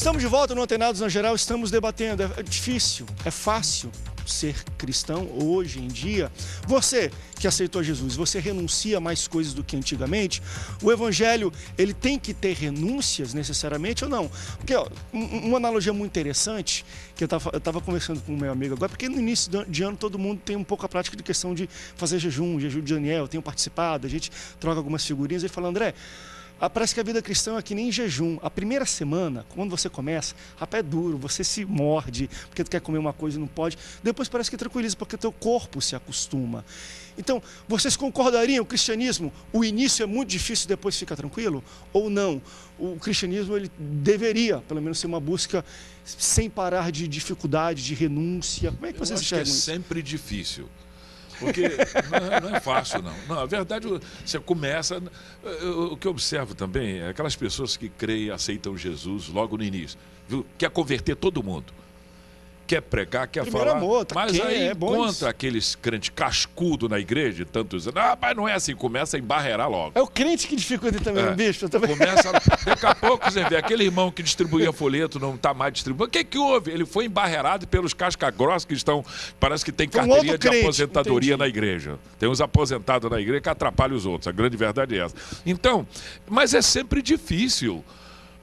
Estamos de volta no Antenados na Geral, estamos debatendo. É difícil, é fácil ser cristão hoje em dia. Você que aceitou Jesus, você renuncia a mais coisas do que antigamente? O evangelho, ele tem que ter renúncias necessariamente ou não? Porque ó, uma analogia muito interessante, que eu estava conversando com o meu amigo agora, porque no início de ano todo mundo tem um pouco a prática de questão de fazer jejum de Daniel, eu tenho participado, a gente troca algumas figurinhas, ele fala, André, parece que a vida cristã é que nem jejum. A primeira semana, quando você começa, rapaz, é duro, você se morde, porque tu quer comer uma coisa e não pode. Depois parece que tranquiliza, porque o teu corpo se acostuma. Então, vocês concordariam, o cristianismo, o início é muito difícil, depois fica tranquilo? Ou não? O cristianismo, ele deveria, pelo menos, ser uma busca sem parar de dificuldade, de renúncia. Como é que vocês enxergam isso? É sempre difícil. Porque não é fácil, não. Não, a verdade, você começa... O que eu observo também é aquelas pessoas que creem e aceitam Jesus logo no início. Viu? Quer converter todo mundo. Quer pregar, quer Primeiro falar. amor, mas aí é bom encontra isso. aqueles crentes cascudo na igreja, tanto dizendo, mas não é assim, começa a embarrerar logo. É o crente que dificulta também, bicho. Também. Começa, daqui a pouco você vê, aquele irmão que distribuía folheto não está mais distribuindo. O que houve? Ele foi embarreirado pelos casca-grossa que estão, parece que tem carteirinha de aposentadoria na igreja. Tem uns aposentados na igreja que atrapalham os outros, a grande verdade é essa. Então, mas é sempre difícil,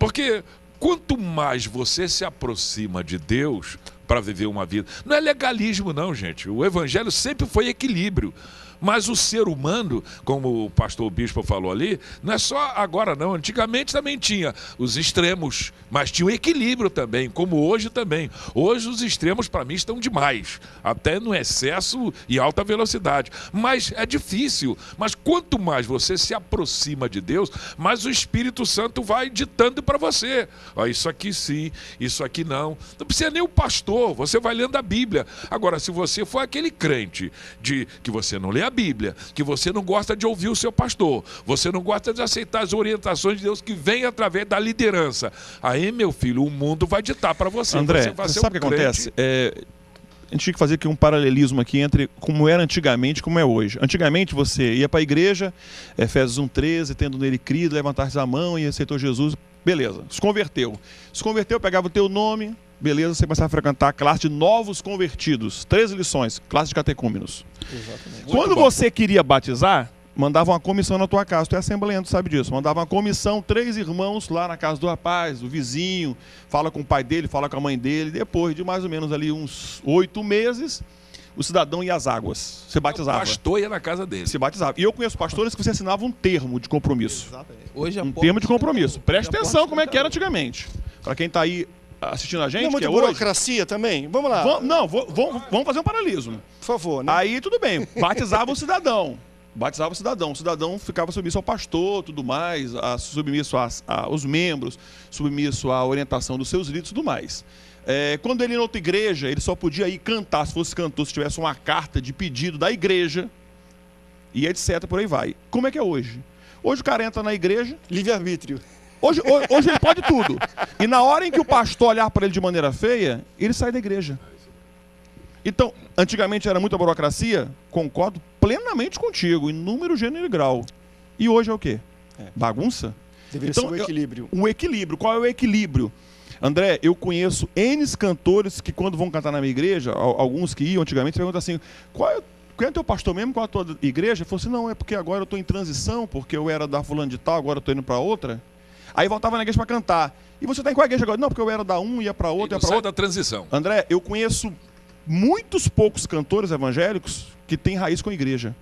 porque quanto mais você se aproxima de Deus para viver uma vida... Não é legalismo não, gente. O evangelho sempre foi equilíbrio. Mas o ser humano, como o pastor Bispo falou ali, não é só agora não. Antigamente também tinha os extremos, mas tinha o equilíbrio também, como hoje também. Hoje os extremos para mim estão demais, até no excesso e alta velocidade. Mas é difícil. Mas quanto mais você se aproxima de Deus, mais o Espírito Santo vai ditando para você. Isso aqui sim, isso aqui não. Não precisa nem o pastor, você vai lendo a Bíblia. Agora, se você for aquele crente de que você não lê a Bíblia, que você não gosta de ouvir o seu pastor, você não gosta de aceitar as orientações de Deus que vêm através da liderança, aí, meu filho, o mundo vai ditar para você. André, você sabe o que acontece? A gente tinha que fazer aqui um paralelismo aqui entre como era antigamente e como é hoje. Antigamente você ia para a igreja, Efésios 1:13, tendo nele crido, levantar-se a mão e aceitou Jesus, beleza, se converteu. Se converteu, pegava o teu nome, beleza, você começava a frequentar a classe de novos convertidos. 13 lições, classe de catecúmenos. Exatamente. Quando você queria batizar, mandava uma comissão na tua casa. Tu é assembleano, tu sabe disso. Mandava uma comissão, 3 irmãos lá na casa do rapaz, o vizinho, fala com o pai dele, fala com a mãe dele. Depois de mais ou menos ali uns 8 meses, o cidadão ia às águas. Você batizava. O pastor ia na casa dele. Se batizava. E eu conheço pastores que você assinava um termo de compromisso. Exatamente. Hoje um termo de compromisso. Preste atenção como é que era antigamente. Para quem está aí assistindo a gente, não é muita burocracia hoje, também? Vamos lá. Vamos fazer um paralelismo. Por favor, né? Aí tudo bem, batizava o cidadão. Batizava o cidadão ficava submisso ao pastor, tudo mais, submisso aos membros, submisso à orientação dos seus líderes e tudo mais. Quando ele ia em outra igreja, ele só podia ir cantar, se fosse cantor, se tivesse uma carta de pedido da igreja, e etc, por aí vai. Como é que é hoje? Hoje o cara entra na igreja... Livre-arbítrio. Hoje ele pode tudo. E na hora em que o pastor olhar para ele de maneira feia, ele sai da igreja. Então, antigamente era muita burocracia, concordo plenamente contigo, em número, gênero e grau. E hoje é o quê? Bagunça? Deveria ser um equilíbrio. Um equilíbrio. Qual é o equilíbrio? André, eu conheço N cantores que quando vão cantar na minha igreja, alguns que iam antigamente, perguntam assim, quem é teu pastor mesmo? Qual é a tua igreja? Eu falo assim, não, é porque agora eu estou em transição, porque eu era da fulano de tal, agora eu estou indo para outra. Aí voltava na igreja para cantar. E você está em qual igreja agora? Não, porque eu era da ia para outra, ia para outra. Da transição. André, eu conheço muitos poucos cantores evangélicos que têm raiz com a igreja,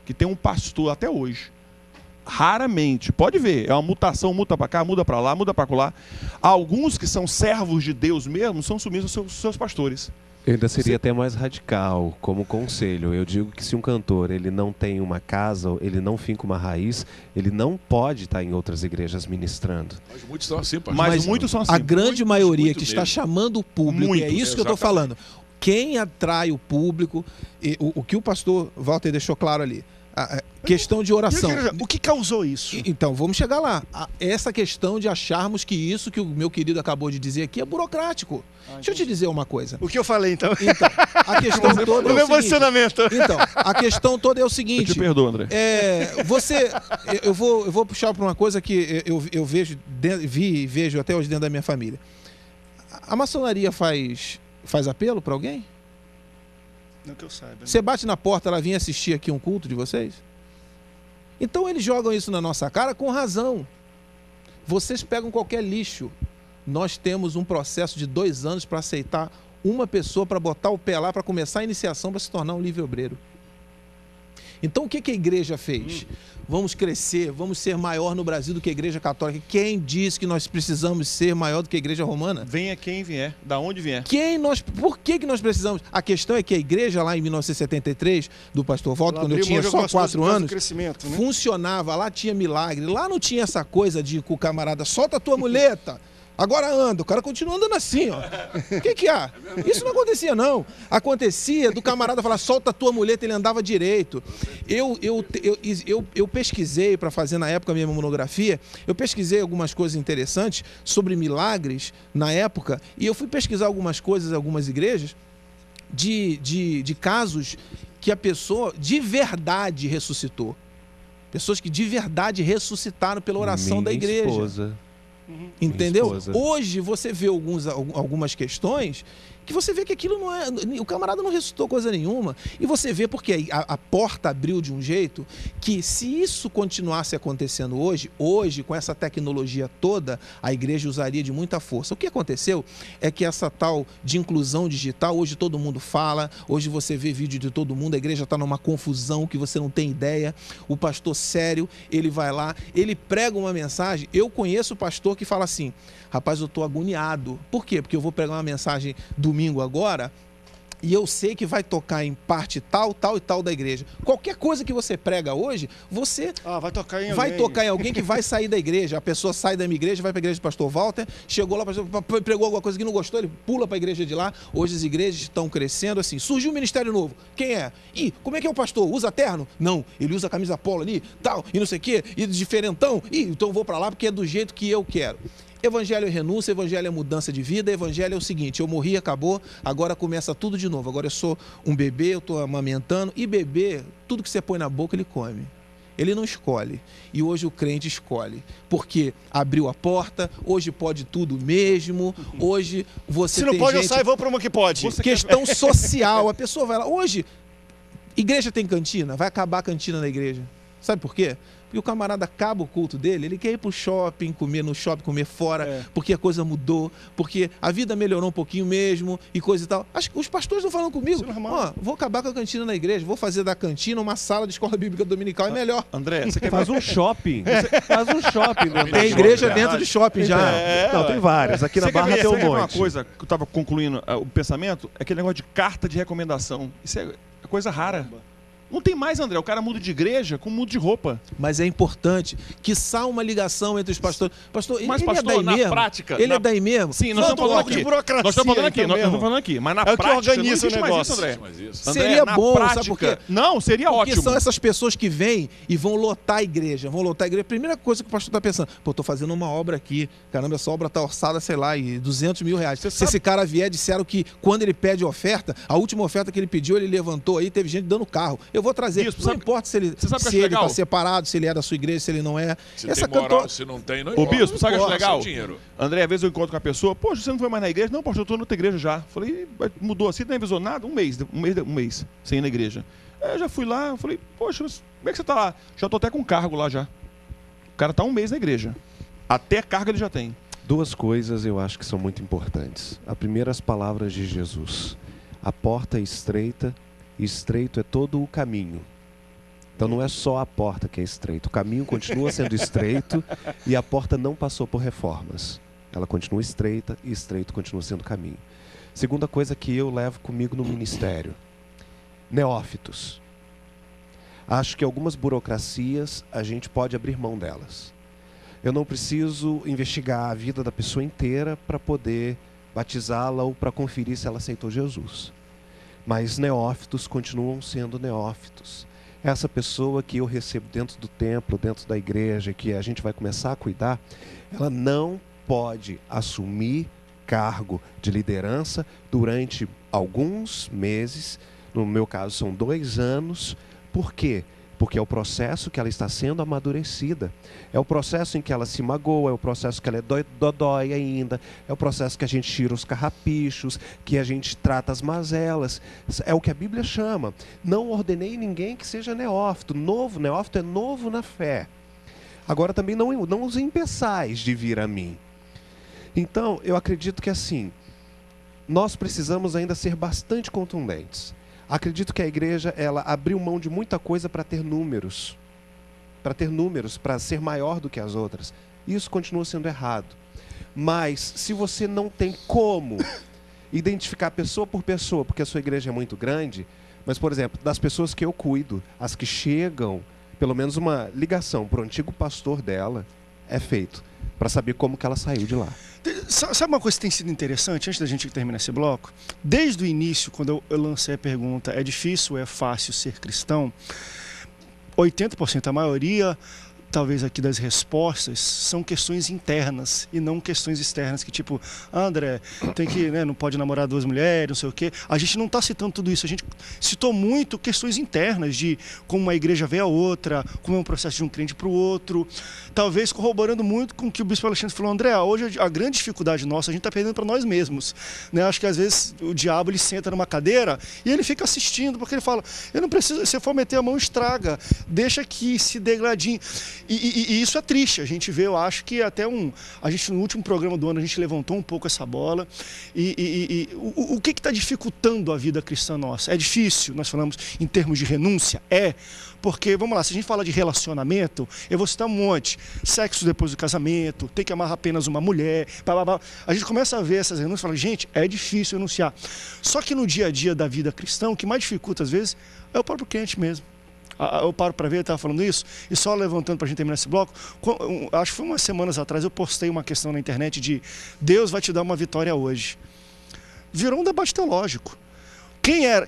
que tem um pastor até hoje. Raramente. Pode ver, é uma mutação, muda para cá, muda para lá, muda para lá. Alguns que são servos de Deus mesmo são submissos aos seus pastores. Eu ainda seria até mais radical como conselho. Eu digo que se um cantor ele não tem uma casa, ele não finca uma raiz, ele não pode estar em outras igrejas ministrando. Mas muitos são assim, pastor. Mas muitos são assim. A grande maioria que está mesmo. chamando o público, Muitos, é isso que eu estou falando. Quem atrai o público, o que o pastor Walter deixou claro ali, a questão de oração. O que causou isso? Então, vamos chegar lá. Essa questão de acharmos que isso que o meu querido acabou de dizer aqui é burocrático. Deixa eu te dizer uma coisa. O que eu falei, então? Então, a questão toda o meu posicionamento. Então, a questão toda é o seguinte. Eu te perdoo, André. Eu vou puxar para uma coisa que eu vejo, vejo até hoje dentro da minha família. A maçonaria faz apelo para alguém? Não que eu saiba. Você bate na porta, ela vinha assistir aqui um culto de vocês? Então eles jogam isso na nossa cara com razão. Vocês pegam qualquer lixo. Nós temos um processo de 2 anos para aceitar uma pessoa, para botar o pé lá, para começar a iniciação, para se tornar um livre obreiro. Então o que a igreja fez? Vamos crescer, vamos ser maior no Brasil do que a igreja católica. Quem disse que nós precisamos ser maior do que a igreja romana? Venha quem vier, da onde vier. Por que nós precisamos? A questão é que a igreja lá em 1973, do pastor Walter, quando eu tinha só 4 anos, né? funcionava, lá tinha milagre, lá não tinha essa coisa de com o camarada, solta a tua muleta. Agora anda, o cara continua andando assim, ó. O que há? Isso não acontecia, não. Acontecia do camarada falar, solta a tua muleta, ele andava direito. Eu pesquisei para fazer na época a minha monografia, eu pesquisei algumas coisas interessantes sobre milagres na época, e eu fui pesquisar algumas coisas em algumas igrejas de casos que a pessoa de verdade ressuscitou. Pessoas que de verdade ressuscitaram pela oração da igreja. Esposa. Entendeu? Hoje você vê algumas questões que você vê que aquilo não é... O camarada não ressuscitou coisa nenhuma. E você vê porque a porta abriu de um jeito que, se isso continuasse acontecendo hoje, com essa tecnologia toda, a igreja usaria de muita força. O que aconteceu é que essa tal de inclusão digital, hoje todo mundo fala, hoje você vê vídeo de todo mundo, a igreja está numa confusão que você não tem ideia. O pastor sério, ele vai lá, ele prega uma mensagem. Eu conheço o pastor que fala assim, rapaz, eu estou agoniado. Por quê? Porque eu vou pregar uma mensagem domingo agora e eu sei que vai tocar em parte tal, tal e tal da igreja. Qualquer coisa que você prega hoje, você vai tocar em alguém que vai sair da igreja. A pessoa sai da minha igreja, vai para a igreja do pastor Walter, chegou lá, pregou alguma coisa que não gostou, ele pula para a igreja de lá. Hoje as igrejas estão crescendo assim. Surgiu um ministério novo. Quem é? Ih, como é que é o pastor? Usa terno? Não, ele usa camisa polo ali, tal, e não sei o quê, e diferentão. Ih, então eu vou para lá porque é do jeito que eu quero. Evangelho é renúncia, evangelho é mudança de vida, evangelho é o seguinte, eu morri, acabou, agora começa tudo de novo. Agora eu sou um bebê, eu estou amamentando, e bebê, tudo que você põe na boca ele come. Ele não escolhe. E hoje o crente escolhe. Porque abriu a porta, hoje pode tudo mesmo, hoje você tem gente... Se não pode, eu saio, vou para uma que pode. Questão social, a pessoa vai lá. Hoje, igreja tem cantina, vai acabar a cantina na igreja. Sabe por quê? Porque o camarada acaba o culto dele, ele quer ir pro shopping, comer fora, porque a coisa mudou, porque a vida melhorou um pouquinho mesmo e coisa e tal. Os pastores estão falando comigo, vou acabar com a cantina na igreja, vou fazer da cantina uma sala de escola bíblica dominical, é melhor. André, você quer fazer um shopping? Faz um shopping. Tem igreja dentro de shopping já. Não, tem várias. Aqui na Barra tem um monte. Uma coisa que eu estava concluindo o pensamento, é aquele negócio de carta de recomendação. Isso é coisa rara. Não tem mais, André. O cara muda de igreja com muda de roupa. Mas é importante que saia uma ligação entre os pastores. Pastor, mas ele pastor, é daí na mesmo? Prática, Ele é daí mesmo? Sim, nós estamos falando aqui. Nós estamos falando aqui. Mas na prática, que organiza não o negócio. mais isso, André. Seria bom, prática, sabe por quê? Não, seria porque ótimo. São essas pessoas que vêm e vão lotar a igreja. A primeira coisa que o pastor está pensando, estou fazendo uma obra aqui. Caramba, essa obra está orçada, sei lá, e R$200 mil. Se esse cara vier, disseram que quando ele pede oferta, a última oferta que ele pediu, ele levantou aí, teve gente dando carro. Eu vou trazer. Isso, não importa se ele está separado, se ele é da sua igreja, se ele não é. Se tem moral, se não tem, não importa. Ô bispo, sabe o que é legal? André, às vezes eu encontro com a pessoa, poxa, você não foi mais na igreja? Não, pastor, eu estou na outra igreja já. Falei, mudou assim, não avisou nada? Um mês sem ir na igreja. Eu já fui lá, falei, poxa, como é que você está lá? Já estou até com cargo lá já. O cara está um mês na igreja. Até cargo ele já tem. 2 coisas eu acho que são muito importantes. A primeira, as palavras de Jesus. A porta é estreita, e estreito é todo o caminho. Então não é só a porta que é estreita. O caminho continua sendo estreito e a porta não passou por reformas. Ela continua estreita e estreito continua sendo caminho. Segunda coisa que eu levo comigo no ministério. Neófitos. Acho que algumas burocracias a gente pode abrir mão delas. Eu não preciso investigar a vida da pessoa inteira para poder batizá-la ou para conferir se ela aceitou Jesus. Mas neófitos continuam sendo neófitos. Essa pessoa que eu recebo dentro do templo, dentro da igreja, que a gente vai começar a cuidar, ela não pode assumir cargo de liderança durante alguns meses, no meu caso são 2 anos, porque Porque é o processo que ela está sendo amadurecida. É o processo em que ela se magoa, é o processo que ela é dodói ainda, é o processo que a gente tira os carrapichos, que a gente trata as mazelas. É o que a Bíblia chama. Não ordenei ninguém que seja neófito. Neófito é novo na fé. Agora também não os impeçais de vir a mim. Então, eu acredito que assim, nós precisamos ainda ser bastante contundentes. Acredito que a igreja, ela abriu mão de muita coisa para ter números. Para ser maior do que as outras. Isso continua sendo errado. Mas, se você não tem como identificar pessoa por pessoa, porque a sua igreja é muito grande, mas, por exemplo, das pessoas que eu cuido, as que chegam, pelo menos uma ligação para o antigo pastor dela, é feito, para saber como que ela saiu de lá. Sabe uma coisa que tem sido interessante, antes da gente terminar esse bloco? Desde o início, quando eu lancei a pergunta, é difícil ou é fácil ser cristão? 80%, a maioria, talvez aqui das respostas, são questões internas e não questões externas, que tipo, André, tem que, né, não pode namorar 2 mulheres, não sei o quê. A gente não está citando tudo isso, a gente citou muito questões internas de como uma igreja vê a outra, como é um processo de um crente para o outro, talvez corroborando muito com o que o bispo Alexandre falou. André, hoje a grande dificuldade nossa, a gente está perdendo para nós mesmos, né? Acho que às vezes o diabo, ele senta numa cadeira e ele fica assistindo, porque ele fala, eu não preciso, se eu for meter a mão, estraga, deixa aqui, se degradinho. E isso é triste, a gente vê, eu acho que até a gente no último programa do ano, a gente levantou um pouco essa bola, o que está dificultando a vida cristã nossa? É difícil, nós falamos em termos de renúncia? Porque, vamos lá, se a gente fala de relacionamento, eu vou citar um monte, sexo depois do casamento, tem que amar apenas uma mulher, a gente começa a ver essas renúncias e fala, gente, é difícil renunciar. Só que no dia a dia da vida cristã, o que mais dificulta às vezes é o próprio crente mesmo. Eu paro para ver, eu estava falando isso, e só levantando para a gente terminar esse bloco, acho que foi umas semanas atrás, eu postei uma questão na internet de Deus vai te dar uma vitória hoje. Virou um debate teológico.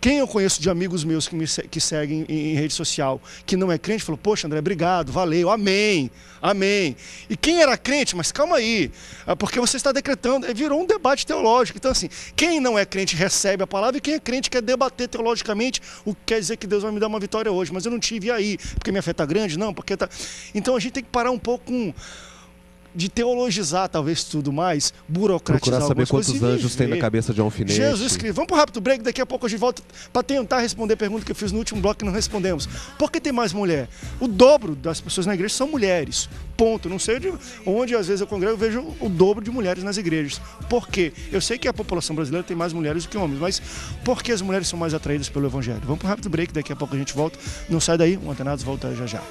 Quem eu conheço de amigos meus que seguem em rede social, que não é crente, falou, poxa, André, obrigado, valeu, amém, amém. E quem era crente, mas calma aí, porque você está decretando, virou um debate teológico. Então, assim, quem não é crente recebe a palavra, e quem é crente quer debater teologicamente o que quer dizer que Deus vai me dar uma vitória hoje, mas eu não tive aí, porque minha fé está grande, não, porque tá... Então a gente tem que parar um pouco de teologizar talvez tudo mais, burocratizar algumas coisas. Procurar saber quantos anjos tem na cabeça de um alfinete. Jesus Cristo. Vamos para um rápido break, daqui a pouco a gente volta para tentar responder a pergunta que eu fiz no último bloco e não respondemos. Por que tem mais mulher? O dobro das pessoas na igreja são mulheres. Ponto. Não sei onde às vezes eu congrego, eu vejo o dobro de mulheres nas igrejas. Por quê? Eu sei que a população brasileira tem mais mulheres do que homens, mas por que as mulheres são mais atraídas pelo evangelho? Vamos para um rápido break, daqui a pouco a gente volta. Não sai daí, o Antenados volta já já.